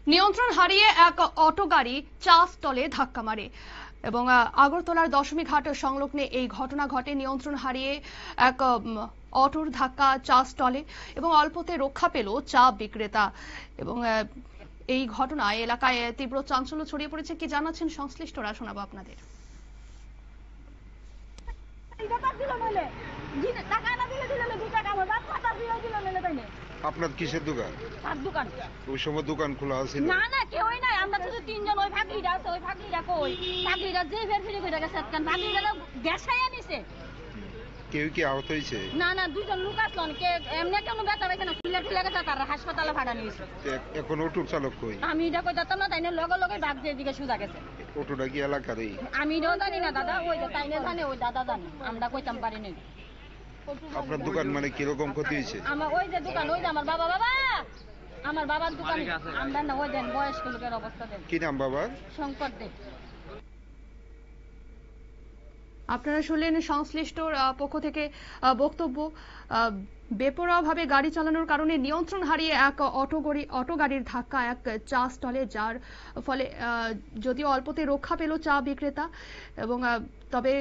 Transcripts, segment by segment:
নিয়ন্ত্রণ হারিয়ে এক অটো গাড়ি চা স্টলে ধাক্কা মারে এবং আগরতলার দশমীঘাট সংলগ্নে এই ঘটনা ঘটে। নিয়ন্ত্রণ হারিয়ে এক অটোর ধাক্কা চা স্টলে এবং অল্পতে রক্ষা পেল চা বিক্রেতা এবং এই ঘটনায় এলাকায় তীব্র চাঞ্চল্য ছড়িয়ে পড়েছে। কি জানাচ্ছেন সংশ্লিষ্টরা, শোনাবো আপনাদের। আপনার কিসের দোকান? দোকান ওই সময় দোকান খোলা আছে? না না কেউই নাই, আমরা শুধু তিনজন। ওই ভাগিরা আছে, ওই ভাগিরা কই? ভাগিরা যে ফের ফিরে কই গেছে কারণ ভাগিরা গ্যাসাইয়া নিছে। কেউ কি আহত হইছে? না না, দুইজন লোক আসলো। কে এমনি কেন ব্যথা পাইছে না, ফুলে ফুলে গেছে, তার হাসপাতালে ভাড়া নিয়েছে। এখন অটোর চালক কই? আমি এটা কই যেতাম না, তাইনে লগে লগে ভাগ দিয়ে দিকে সুজা গেছে। অটোটা কি এলাকারই? আমি এটাও জানি না দাদা, ওই যে তাইনে জানে, ওই দাদা জানে, আমরা কইতাম পারি না। আপনার দোকান মানে কিরকম ক্ষতি হয়েছে? আমার ওই যে দোকান, ওই যে আমার বাবা আমার বাবার দোকান। আমরা না ওই দেন বয়স্ক লোকের অবস্থা দেন। কি নাম বাবার? শঙ্কর দেব। আপনারা শুনলেন সংশ্লিষ্ট পক্ষ থেকে বক্তব্য। বেপরোয়াভাবে গাড়ি চালানোর কারণে নিয়ন্ত্রণ হারিয়ে এক অটো গাড়ির ধাক্কা এক চা স্টলে, যার ফলে যদিও অল্পতে রক্ষা পেল চা বিক্রেতা এবং তবে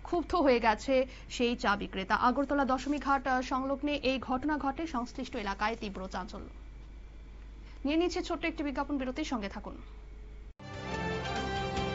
ক্ষুব্ধ হয়ে গেছে সেই চা বিক্রেতা। আগরতলা দশমীঘাট সংলগ্নে এই ঘটনা ঘটে। সংশ্লিষ্ট এলাকায় তীব্র চাঞ্চল্য। নিয়ে নিচ্ছে ছোট্ট একটি বিজ্ঞাপন বিরতির সঙ্গে থাকুন।